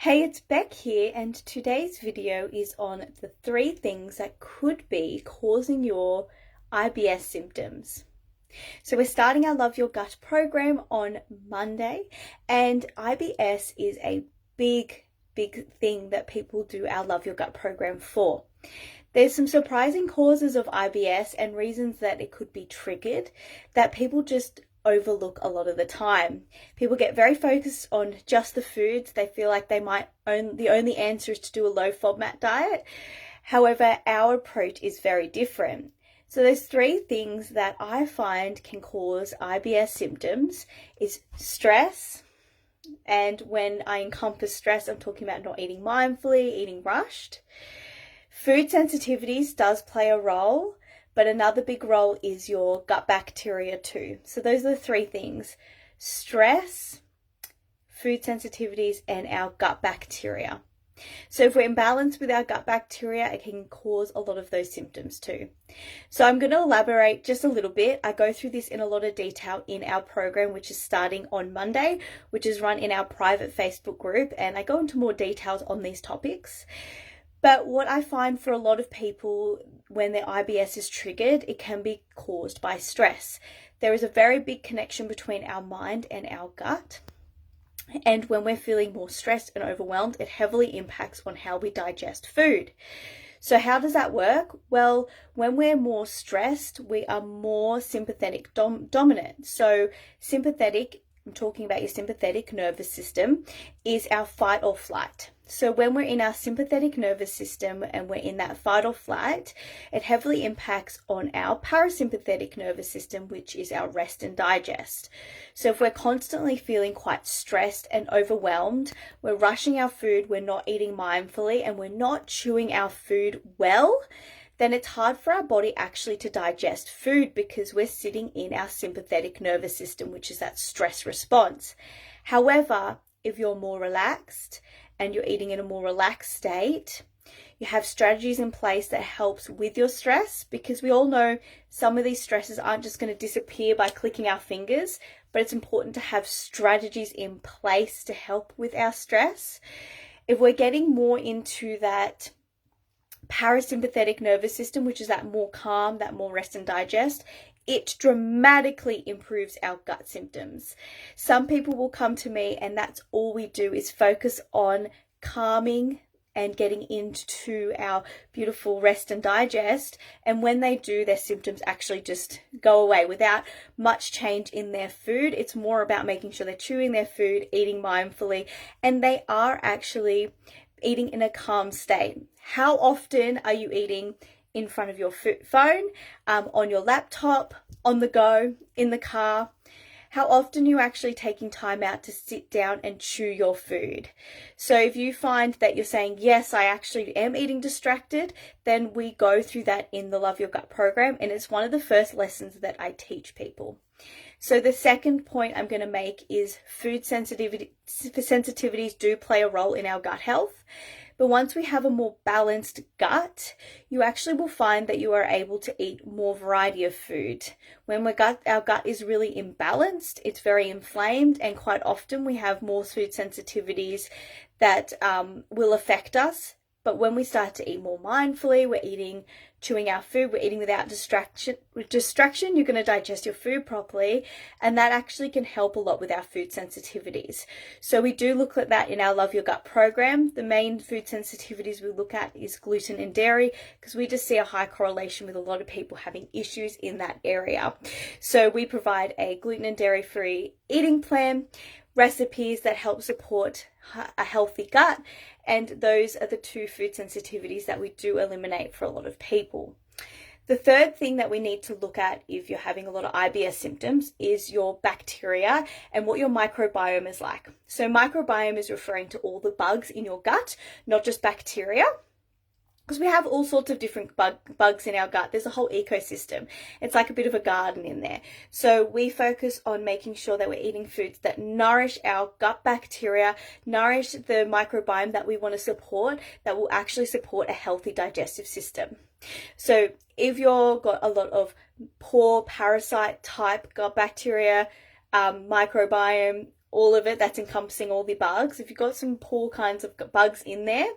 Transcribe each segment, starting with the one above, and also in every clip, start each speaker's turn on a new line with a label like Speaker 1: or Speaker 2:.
Speaker 1: Hey, it's Beck here, and today's video is on the 3 things that could be causing your IBS symptoms. So we're starting our Love Your Gut program on Monday, and IBS is a big thing that people do our Love Your Gut program for. There's some surprising causes of IBS and reasons that it could be triggered that people just overlook a lot of the time. People get very focused on just the foods. They feel like the only answer is to do a low FODMAP diet. However, our approach is very different. So there's 3 things that I find can cause IBS symptoms is stress. And when I encompass stress, I'm talking about not eating mindfully, eating rushed. Food sensitivities does play a role, but another big role is your gut bacteria too. So those are the 3 things: stress, food sensitivities, and our gut bacteria. So if we're imbalanced with our gut bacteria, it can cause a lot of those symptoms too. So I'm going to elaborate just a little bit. I go through this in a lot of detail in our program, which is starting on Monday, which is run in our private Facebook group, and I go into more details on these topics. But what I find for a lot of people when their IBS is triggered, it can be caused by stress. There is a very big connection between our mind and our gut. And when we're feeling more stressed and overwhelmed, it heavily impacts on how we digest food. So how does that work? Well, when we're more stressed, we are more sympathetic dominant. So sympathetic, I'm talking about your sympathetic nervous system, is our fight or flight. So when we're in our sympathetic nervous system and we're in that fight or flight, it heavily impacts on our parasympathetic nervous system, which is our rest and digest. So if we're constantly feeling quite stressed and overwhelmed, we're rushing our food, we're not eating mindfully, and we're not chewing our food well, then it's hard for our body actually to digest food because we're sitting in our sympathetic nervous system, which is that stress response. However, if you're more relaxed and you're eating in a more relaxed state, you have strategies in place that helps with your stress, because we all know some of these stresses aren't just going to disappear by clicking our fingers, but it's important to have strategies in place to help with our stress. If we're getting more into that parasympathetic nervous system, which is that more calm, that more rest and digest, it dramatically improves our gut symptoms. Some people will come to me and that's all we do is focus on calming and getting into our beautiful rest and digest. And when they do, their symptoms actually just go away without much change in their food. It's more about making sure they're chewing their food, eating mindfully, and they are actually eating in a calm state. How often are you eating in front of your phone, on your laptop, on the go, in the car? How often are you actually taking time out to sit down and chew your food? So if you find that you're saying, yes, I actually am eating distracted, then we go through that in the Love Your Gut program, and it's one of the first lessons that I teach people. So the second point I'm going to make is food sensitivities do play a role in our gut health. But once we have a more balanced gut, you actually will find that you are able to eat more variety of food. When our gut is really imbalanced, it's very inflamed, and quite often we have more food sensitivities that will affect us. But when we start to eat more mindfully, we're chewing our food, we're eating without distraction. With distraction, you're going to digest your food properly, and that actually can help a lot with our food sensitivities. So we do look at that in our Love Your Gut program. The main food sensitivities we look at is gluten and dairy, because we just see a high correlation with a lot of people having issues in that area. So we provide a gluten and dairy-free eating plan, recipes that help support a healthy gut, and those are the 2 food sensitivities that we do eliminate for a lot of people. The third thing that we need to look at if you're having a lot of IBS symptoms is your bacteria and what your microbiome is like. So microbiome is referring to all the bugs in your gut, not just bacteria. Because we have all sorts of different bugs in our gut. There's a whole ecosystem. It's like a bit of a garden in there. So we focus on making sure that we're eating foods that nourish our gut bacteria, nourish the microbiome that we want to support, that will actually support a healthy digestive system. So if you've got a lot of poor parasite type gut bacteria, microbiome, all of it, that's encompassing all the bugs. If you've got some poor kinds of bugs in there,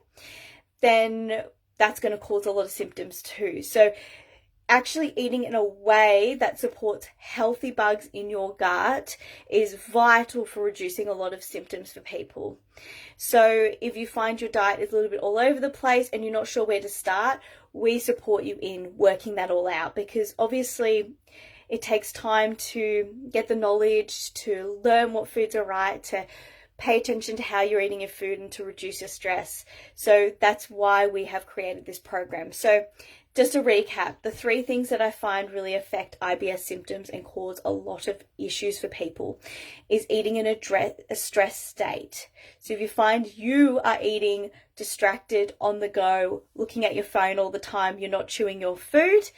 Speaker 1: then that's going to cause a lot of symptoms too. So actually eating in a way that supports healthy bugs in your gut is vital for reducing a lot of symptoms for people. So if you find your diet is a little bit all over the place and you're not sure where to start, we support you in working that all out, because obviously it takes time to get the knowledge, to learn what foods are right, to pay attention to how you're eating your food, and to reduce your stress. So that's why we have created this program. So just to recap, the 3 things that I find really affect IBS symptoms and cause a lot of issues for people is eating in a stress state. So if you find you are eating distracted, on the go, looking at your phone all the time, you're not chewing your food,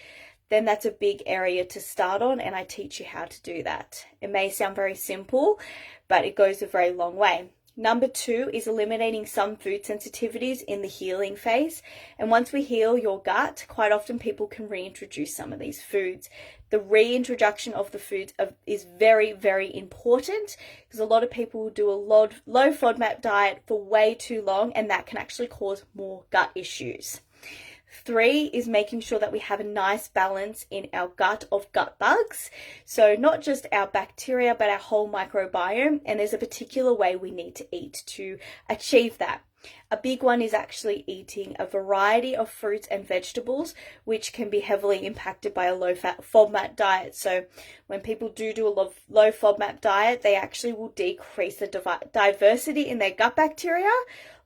Speaker 1: then that's a big area to start on, and I teach you how to do that. It may sound very simple, but it goes a very long way. Number 2 is eliminating some food sensitivities in the healing phase. And once we heal your gut, quite often people can reintroduce some of these foods. The reintroduction of the foods is very, very important, because a lot of people will do a low FODMAP diet for way too long, and that can actually cause more gut issues. 3 is making sure that we have a nice balance in our gut of gut bugs. So not just our bacteria, but our whole microbiome. And there's a particular way we need to eat to achieve that. A big one is actually eating a variety of fruits and vegetables, which can be heavily impacted by a low-fat FODMAP diet. So when people do a low FODMAP diet, they actually will decrease the diversity in their gut bacteria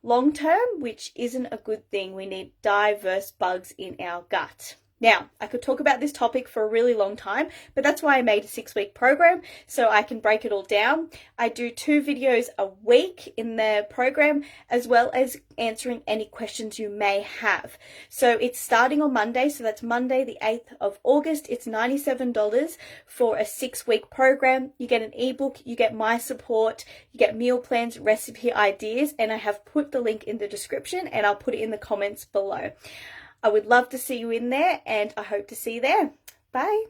Speaker 1: long term, which isn't a good thing. We need diverse bugs in our gut. Now, I could talk about this topic for a really long time, but that's why I made a 6-week program, so I can break it all down. I do 2 videos a week in the program, as well as answering any questions you may have. So it's starting on Monday, so that's Monday the 8th of August. It's $97 for a 6-week program. You get an ebook, you get my support, you get meal plans, recipe ideas, and I have put the link in the description, and I'll put it in the comments below. I would love to see you in there, and I hope to see you there. Bye.